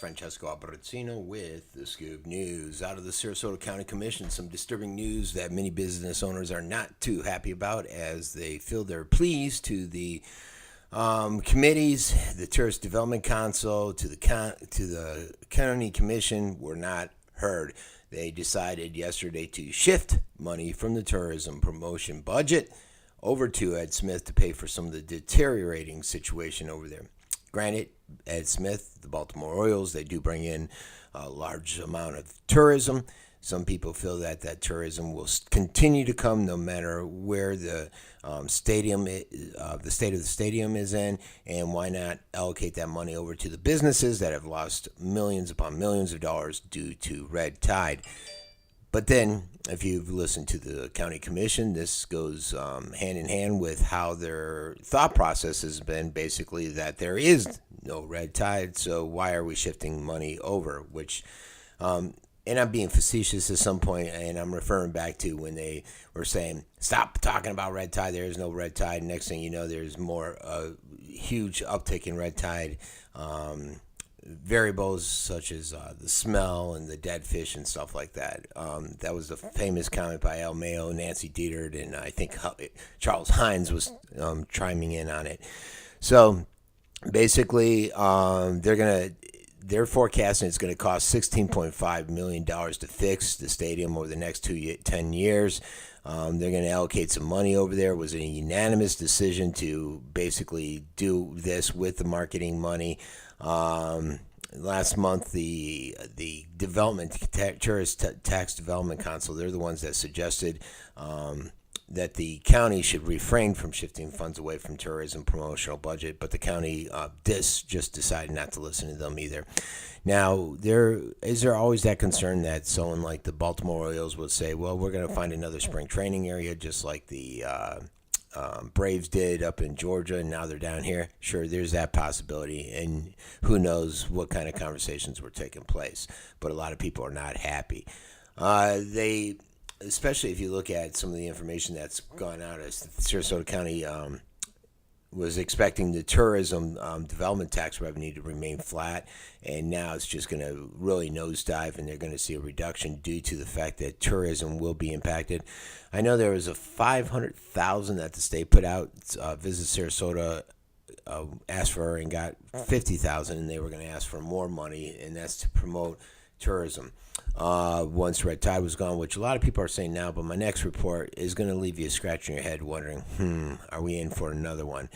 Francesco Abbruzzino with the Scoop News. Out of the Sarasota County Commission, some disturbing news that many business owners are not too happy about as they feel their pleas to the committees, the Tourist Development Council, to the County Commission were not heard. They decided yesterday to shift money from the tourism promotion budget over to Ed Smith to pay for some of the deteriorating situation over there. Granted, Ed Smith, the Baltimore Orioles, they do bring in a large amount of tourism. Some people feel that tourism will continue to come no matter where the stadium, the state of the stadium is in, and why not allocate that money over to the businesses that have lost millions upon millions of dollars due to red tide. But then, if you've listened to the county commission, this goes hand in hand with how their thought process has been, basically that there is no red tide, so why are we shifting money over? Which, and I'm being facetious at some point, and I'm referring back to when they were saying, stop talking about red tide, there is no red tide. Next thing you know, there's more huge uptick in red tide. Variables such as the smell and the dead fish and stuff like that. That was the famous comment by Al Mayo, Nancy Dietert, and I think Charles Hines was chiming in on it. So basically, they're forecasting it's going to cost $16.5 million to fix the stadium over the next 10 years. They're going to allocate some money over there. It was a unanimous decision to basically do this with the marketing money. Last month, the Tourist Tax Development Council, they're the ones that suggested that the county should refrain from shifting funds away from tourism promotional budget, but the county just decided not to listen to them either. Now, is there always that concern that someone like the Baltimore Orioles would say, well, we're going to find another spring training area just like the Braves did up in Georgia, and now they're down here? Sure, there's that possibility, and who knows what kind of conversations were taking place, but a lot of people are not happy. Especially if you look at some of the information that's gone out, as Sarasota County was expecting the tourism development tax revenue to remain flat, and now it's just going to really nosedive, and they're going to see a reduction due to the fact that tourism will be impacted. I know there was a $500,000 that the state put out. Visit Sarasota asked for and got $50,000, and they were going to ask for more money, and that's to promote tourism. Once red tide was gone, which a lot of people are saying now, but my next report is going to leave you scratching your head wondering, are we in for another one?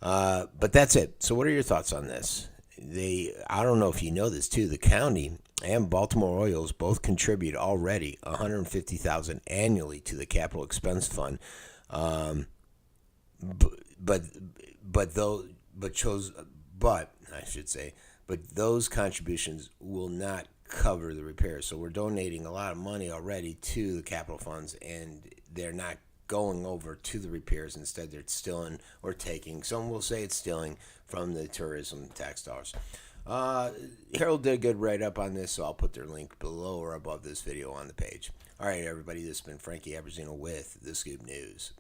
But that's it. So what are your thoughts on this? I don't know if you know this too, the county and Baltimore Orioles both contribute already $150,000 annually to the capital expense fund. But those contributions will not cover the repairs. So we're donating a lot of money already to the capital funds, and they're not going over to the repairs. Instead, they're stealing or taking. Some will say it's stealing from the tourism tax dollars. Harold did a good write-up on this, so I'll put their link below or above this video on the page. All right, everybody, this has been Frankie Abbruzzino with The Scoop News.